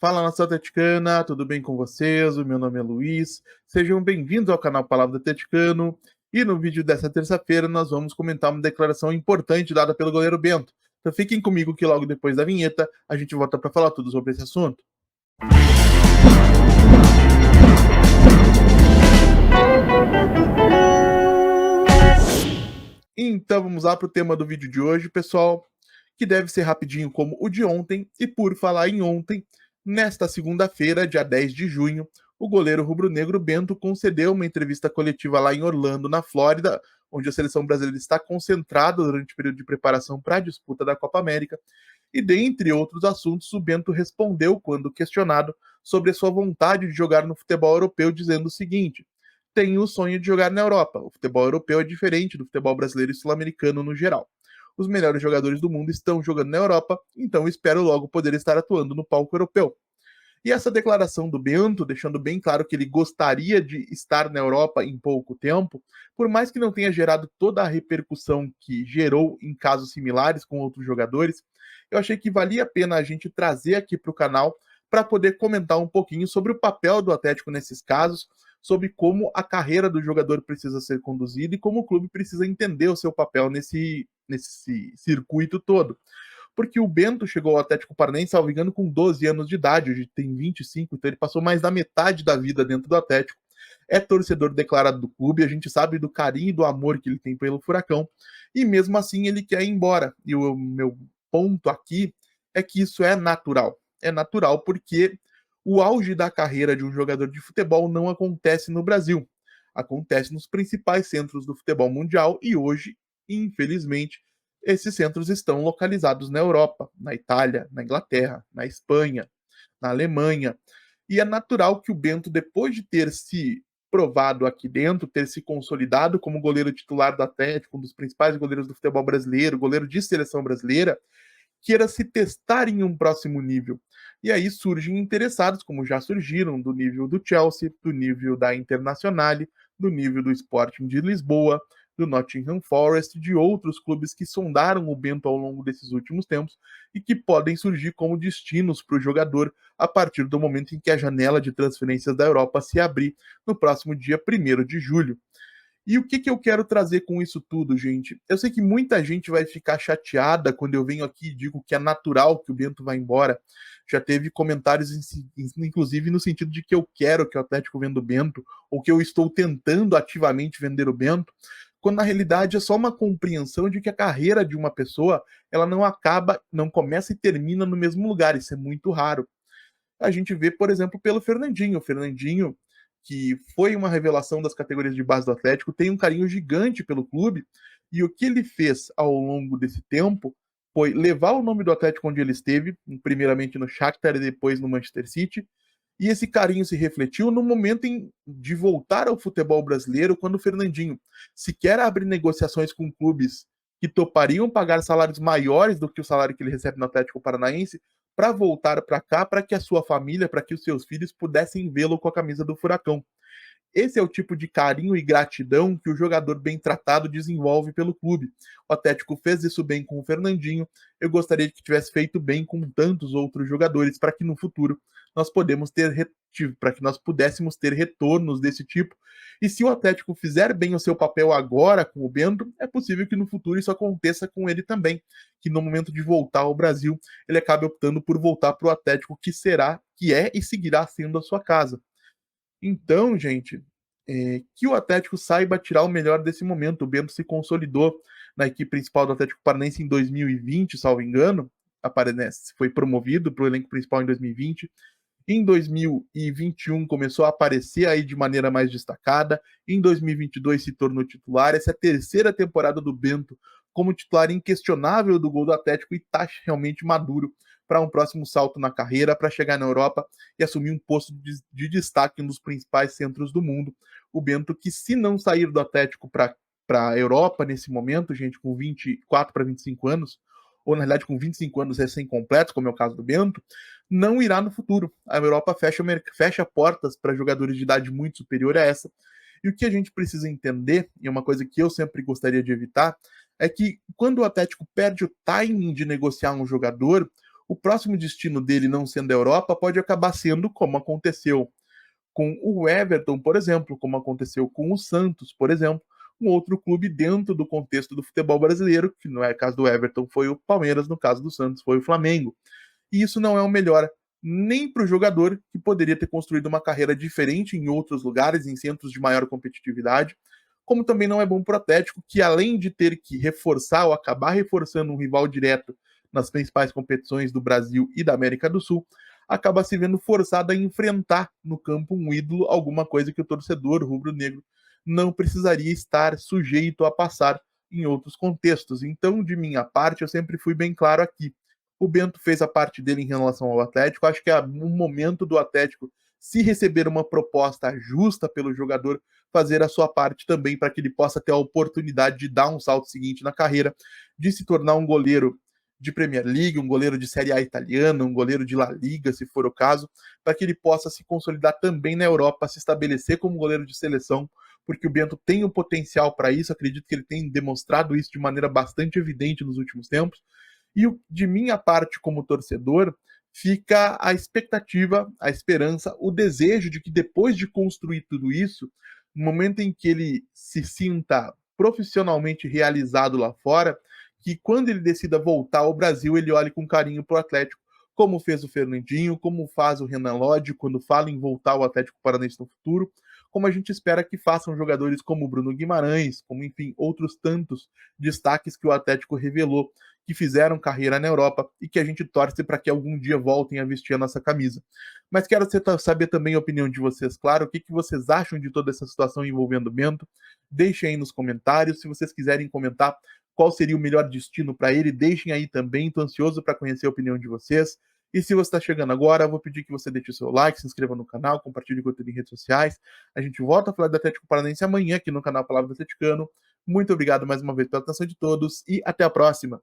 Fala, nação atleticana, tudo bem com vocês? O meu nome é Luiz. Sejam bem-vindos ao canal Palavra Atleticano. E no vídeo dessa terça-feira nós vamos comentar uma declaração importante dada pelo goleiro Bento. Então fiquem comigo que logo depois da vinheta a gente volta para falar tudo sobre esse assunto. Então vamos lá para o tema do vídeo de hoje, pessoal, que deve ser rapidinho como o de ontem. E por falar em ontem, nesta segunda-feira, dia 10 de junho, o goleiro rubro-negro Bento concedeu uma entrevista coletiva lá em Orlando, na Flórida, onde a seleção brasileira está concentrada durante o período de preparação para a disputa da Copa América. E dentre outros assuntos, o Bento respondeu, quando questionado, sobre a sua vontade de jogar no futebol europeu, dizendo o seguinte: tenho o sonho de jogar na Europa. O futebol europeu é diferente do futebol brasileiro e sul-americano no geral. Os melhores jogadores do mundo estão jogando na Europa, então espero logo poder estar atuando no palco europeu. E essa declaração do Bento, deixando bem claro que ele gostaria de estar na Europa em pouco tempo, por mais que não tenha gerado toda a repercussão que gerou em casos similares com outros jogadores, eu achei que valia a pena a gente trazer aqui para o canal para poder comentar um pouquinho sobre o papel do Atlético nesses casos, sobre como a carreira do jogador precisa ser conduzida e como o clube precisa entender o seu papel nesse circuito todo. Porque o Bento chegou ao Atlético Paranaense, salvo engano, com 12 anos de idade, hoje tem 25, então ele passou mais da metade da vida dentro do Atlético. É torcedor declarado do clube, a gente sabe do carinho e do amor que ele tem pelo Furacão, e mesmo assim ele quer ir embora. E o meu ponto aqui é que isso é natural. É natural porque o auge da carreira de um jogador de futebol não acontece no Brasil. Acontece nos principais centros do futebol mundial e hoje, infelizmente, esses centros estão localizados na Europa, na Itália, na Inglaterra, na Espanha, na Alemanha. E é natural que o Bento, depois de ter se provado aqui dentro, ter se consolidado como goleiro titular do Atlético, um dos principais goleiros do futebol brasileiro, goleiro de seleção brasileira, queira se testar em um próximo nível. E aí surgem interessados, como já surgiram, do nível do Chelsea, do nível da Internazionale, do nível do Sporting de Lisboa, do Nottingham Forest, de outros clubes que sondaram o Bento ao longo desses últimos tempos e que podem surgir como destinos para o jogador a partir do momento em que a janela de transferências da Europa se abrir no próximo dia 1º de julho. E o que eu quero trazer com isso tudo, gente? Eu sei que muita gente vai ficar chateada quando eu venho aqui e digo que é natural que o Bento vá embora. Já teve comentários, inclusive, no sentido de que eu quero que o Atlético venda o Bento, ou que eu estou tentando ativamente vender o Bento, quando na realidade é só uma compreensão de que a carreira de uma pessoa, ela não acaba, não começa e termina no mesmo lugar. Isso é muito raro. A gente vê, por exemplo, pelo Fernandinho. O Fernandinho, que foi uma revelação das categorias de base do Atlético, tem um carinho gigante pelo clube, e o que ele fez ao longo desse tempo foi levar o nome do Atlético onde ele esteve, primeiramente no Shakhtar e depois no Manchester City, e esse carinho se refletiu no momento de voltar ao futebol brasileiro, quando o Fernandinho sequer abre negociações com clubes que topariam pagar salários maiores do que o salário que ele recebe no Atlético Paranaense, para voltar para cá, para que a sua família, para que os seus filhos pudessem vê-lo com a camisa do Furacão. Esse é o tipo de carinho e gratidão que o jogador bem tratado desenvolve pelo clube. O Atlético fez isso bem com o Fernandinho. Eu gostaria que tivesse feito bem com tantos outros jogadores, para que no futuro nós para que nós pudéssemos ter retornos desse tipo. E se o Atlético fizer bem o seu papel agora com o Bento, é possível que no futuro isso aconteça com ele também, que no momento de voltar ao Brasil, ele acabe optando por voltar para o Atlético, que é e seguirá sendo a sua casa. Então, gente, que o Atlético saiba tirar o melhor desse momento. O Bento se consolidou na equipe principal do Atlético Paranaense em 2020, salvo engano. Foi promovido para o elenco principal em 2020. Em 2021 começou a aparecer aí de maneira mais destacada. Em 2022 se tornou titular. Essa é a terceira temporada do Bento como titular inquestionável do gol do Atlético e está realmente maduro para um próximo salto na carreira, para chegar na Europa e assumir um posto de destaque nos principais centros do mundo. O Bento, que se não sair do Atlético para a Europa nesse momento, gente, com 24 para 25 anos, ou na realidade com 25 anos recém-completos, como é o caso do Bento, não irá no futuro. A Europa fecha portas para jogadores de idade muito superior a essa. E o que a gente precisa entender, e é uma coisa que eu sempre gostaria de evitar, é que quando o Atlético perde o timing de negociar um jogador, o próximo destino dele não sendo a Europa pode acabar sendo como aconteceu com o Everton, por exemplo, como aconteceu com o Santos, por exemplo, um outro clube dentro do contexto do futebol brasileiro, que no caso do Everton foi o Palmeiras, no caso do Santos foi o Flamengo. E isso não é o melhor nem para o jogador, que poderia ter construído uma carreira diferente em outros lugares, em centros de maior competitividade, como também não é bom para o Atlético, que além de ter que reforçar ou acabar reforçando um rival direto nas principais competições do Brasil e da América do Sul, acaba se vendo forçado a enfrentar no campo um ídolo, alguma coisa que o torcedor rubro-negro não precisaria estar sujeito a passar em outros contextos. Então, de minha parte, eu sempre fui bem claro aqui. O Bento fez a parte dele em relação ao Atlético. Acho que é um momento do Atlético, se receber uma proposta justa pelo jogador, fazer a sua parte também para que ele possa ter a oportunidade de dar um salto seguinte na carreira, de se tornar um goleiro de Premier League, um goleiro de Série A italiana, um goleiro de La Liga, se for o caso, para que ele possa se consolidar também na Europa, se estabelecer como goleiro de seleção, porque o Bento tem o potencial para isso, acredito que ele tem demonstrado isso de maneira bastante evidente nos últimos tempos. E de minha parte, como torcedor, fica a expectativa, a esperança, o desejo de que depois de construir tudo isso, no momento em que ele se sinta profissionalmente realizado lá fora, que quando ele decida voltar ao Brasil, ele olhe com carinho para o Atlético, como fez o Fernandinho, como faz o Renan Lodge quando fala em voltar ao Atlético Paranaense no futuro, como a gente espera que façam jogadores como Bruno Guimarães, como enfim outros tantos destaques que o Atlético revelou que fizeram carreira na Europa e que a gente torce para que algum dia voltem a vestir a nossa camisa. Mas quero saber também a opinião de vocês, claro, o que vocês acham de toda essa situação envolvendo o Bento. Deixem aí nos comentários, se vocês quiserem comentar qual seria o melhor destino para ele, deixem aí também, estou ansioso para conhecer a opinião de vocês. E se você está chegando agora, eu vou pedir que você deixe o seu like, se inscreva no canal, compartilhe o conteúdo em redes sociais. A gente volta a falar do Atlético Paranaense amanhã aqui no canal Palavra do Atleticano. Muito obrigado mais uma vez pela atenção de todos e até a próxima.